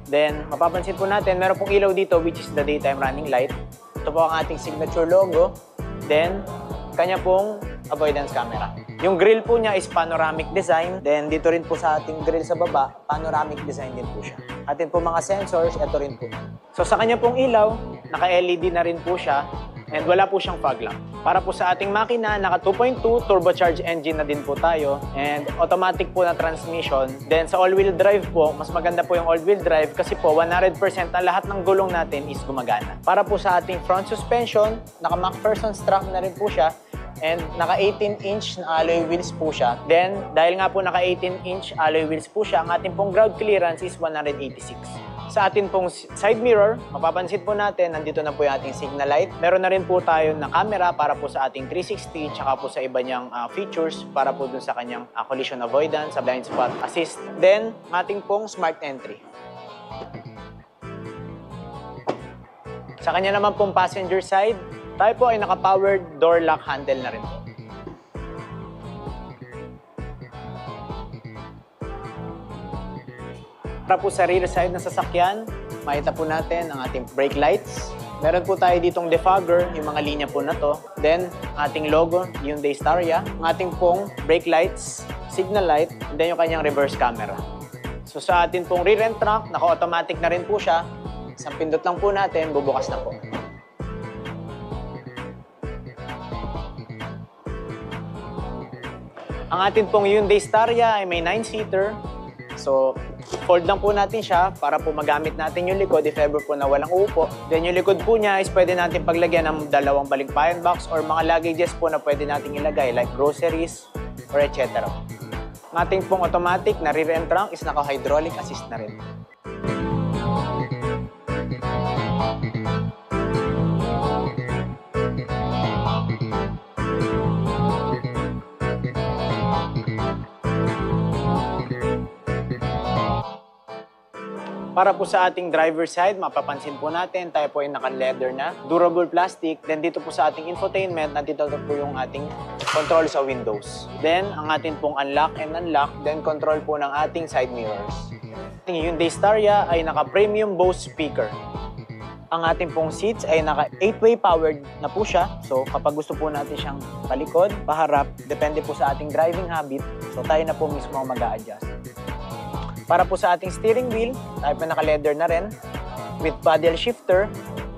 Then mapapansin po natin, meron pong ilaw dito which is the daytime running light. Ito po ang ating signature logo. Then, kanya pong avoidance camera. Yung grill po niya is panoramic design. Then dito rin po sa ating grill sa baba, panoramic design din po siya. Atin po mga sensors, ito rin po. So sa kanya pong ilaw, naka-LED na rin po siya. And wala po siyang fog lamp. Para po sa ating makina, naka 2.2 turbocharged engine na din po tayo. And automatic po na transmission. Then sa all-wheel drive po, mas maganda po yung all-wheel drive kasi po 100% na lahat ng gulong natin is gumagana. Para po sa ating front suspension, naka MacPherson strap na rin po siya. And naka 18-inch na alloy wheels po siya. Then, dahil nga po naka 18-inch alloy wheels po siya, ang ating pong ground clearance is 186. Sa atin pong side mirror, mapapansin po natin, nandito na po yung ating signal light. Meron na rin po tayo na camera para po sa ating 360, tsaka po sa iba niyang features para po dun sa kanyang collision avoidance, sa blind spot assist. Then, ating pong smart entry. Sa kanya naman pong passenger side, tayo po ay naka-powered door lock handle na rin po. Para po sa rear side ng sasakyan, makita po natin ang ating brake lights. Meron po tayo ditong defogger, yung mga linya po na to. Then, ating logo, Hyundai Staria. Ang ating pong brake lights, signal light, and then yung kanyang reverse camera. So sa atin pong rear end trunk, naka-automatic na rin po siya. Isang pindot lang po natin, bubukas na po. Ang atin pong Hyundai Staria ay may 9-seater. So, fold lang po natin siya para po magamit natin yung likod if ever po na walang uupo. Then yung likod po niya is pwede natin paglagyan ng dalawang balikbayan box or mga luggages po na pwede natin ilagay like groceries or etc. Ang ating pong automatic na rear end trunk is naka-hydraulic assist na rin. Para po sa ating driver side, mapapansin po natin, tayo po ay naka-leather na, durable plastic. Then dito po sa ating infotainment, nandito po yung ating control sa windows. Then, ang ating pong unlock and unlock, then control po ng ating side mirrors. Ating Hyundai Staria ay naka-premium Bose speaker. Ang ating pong seats ay naka 8-way powered na po siya. So, kapag gusto po natin siyang palikod, paharap, depende po sa ating driving habit. So, tayo na po mismo ang mag-a-adjust. Para po sa ating steering wheel, tayo pa naka-leather na rin. With paddle shifter,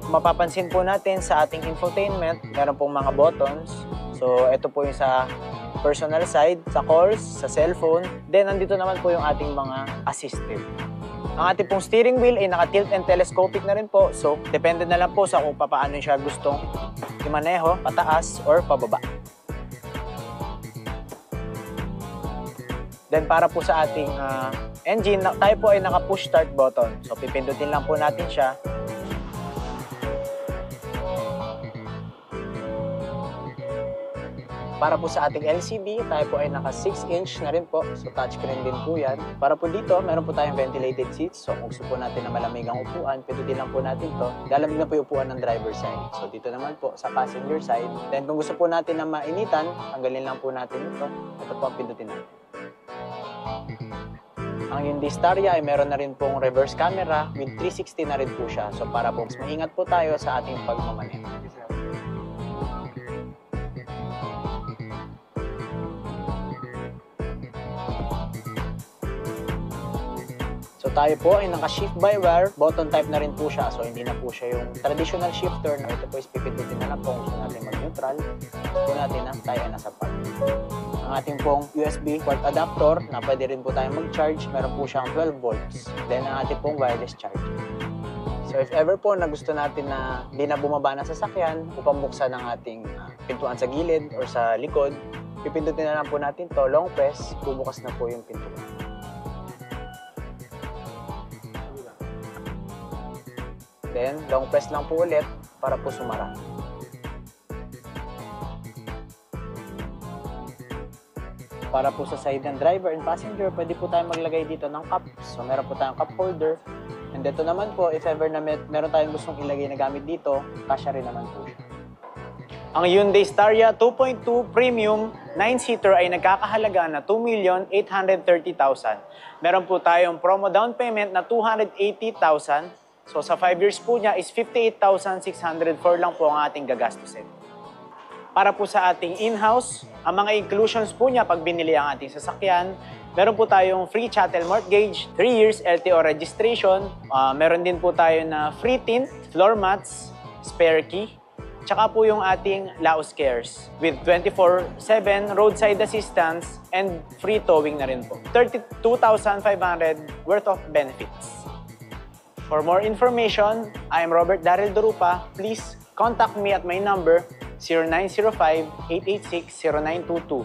mapapansin po natin sa ating infotainment, meron pong mga buttons. So, ito po yung sa personal side, sa calls, sa cellphone. Then, nandito naman po yung ating mga assistive. Ang ating pong steering wheel ay naka-tilt and telescopic na rin po. So, depende na lang po sa kung paano siya gustong imaneho, pataas or pababa. Then, para po sa ating engine, tayo po ay naka-push start button. So, pipindutin lang po natin siya. Para po sa ating LCD, tayo po ay naka 6-inch na rin po. So touchscreen din po yan. Para po dito, meron po tayong ventilated seats. So kung gusto po natin na malamig ang upuan, pindutin lang po natin to. Lalamig na po yung upuan ng driver side. So dito naman po sa passenger side. Then kung gusto po natin na mainitan, tanggalin lang po natin ito. Ito po ang pindutin natin. Ang Hyundai Staria ay meron na rin pong reverse camera with 360 na rin po siya. So para po mas maingat po tayo sa ating pagmamaneho. So tayo po ay naka-shift by wire, button type na rin po siya. So hindi na po siya yung traditional shifter na ito po is pipindutin na lang po kung gusto natin mag-neutral. Po natin na tayo ay nasa park. Ang ating pong USB port adapter na pwede rin po tayo mag-charge, meron po siyang 12 volts. Then ang ating pong wireless charger. So if ever po na gusto natin na hindi na bumaba na sasakyan upang buksan ng ating pintuan sa gilid or sa likod, pipindutin na lang po natin to, long press, bubukas na po yung pintuan. Then, long press lang po ulit para po sumara. Para po sa side ng driver and passenger, pwede po tayo maglagay dito ng cup. So, meron po tayong cup holder. And dito naman po, if ever na meron tayong gustong ilagay na gamit dito, kasya rin naman po siya. Ang Hyundai Staria 2.2 Premium 9-seater ay nagkakahalaga na 2,830,000. Meron po tayong promo down payment na 280,000. So sa 5 years po niya is 58,604 lang po ang ating gagastusin. Para po sa ating in-house, ang mga inclusions po niya pag binili ang ating sasakyan, meron po tayong free chattel mortgage, 3 years LTO registration, meron din po tayo na free tint, floor mats, spare key, tsaka po yung ating Laos Cares with 24/7 roadside assistance and free towing na rin po. 32,500 worth of benefits. For more information, I am Robert Daryl Durupa. Please contact me at my number 0905-886-0922.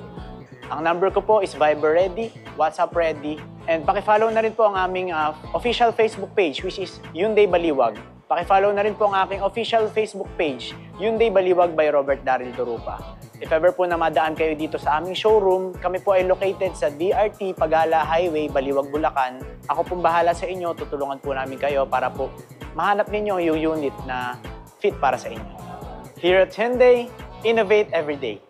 Ang number ko po is Viber ready, WhatsApp ready, and pakifollow na rin po ang aming official Facebook page which is Hyundai Baliwag. Pakifollow na rin po ang aking official Facebook page, Hyundai Baliwag by Robert Daryl Durupa. If ever po na madaan kayo dito sa aming showroom, kami po ay located sa DRT Pagala Highway, Baliwag, Bulacan. Ako pong bahala sa inyo, tutulungan po namin kayo para po mahanap ninyo yung unit na fit para sa inyo. Here at Hyundai, innovate every day.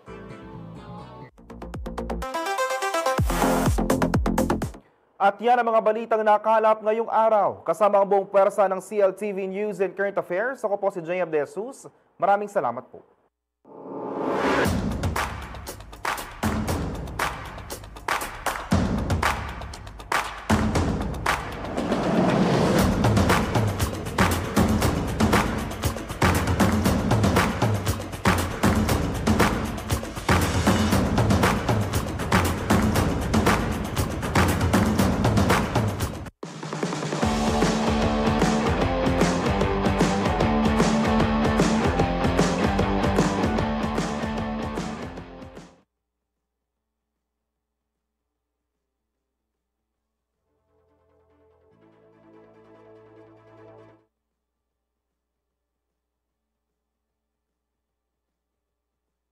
At yan ang mga balitang nakalap ngayong araw. Kasama ang buong pwersa ng CLTV News and Current Affairs, ako po si JM De Jesus. Maraming salamat po.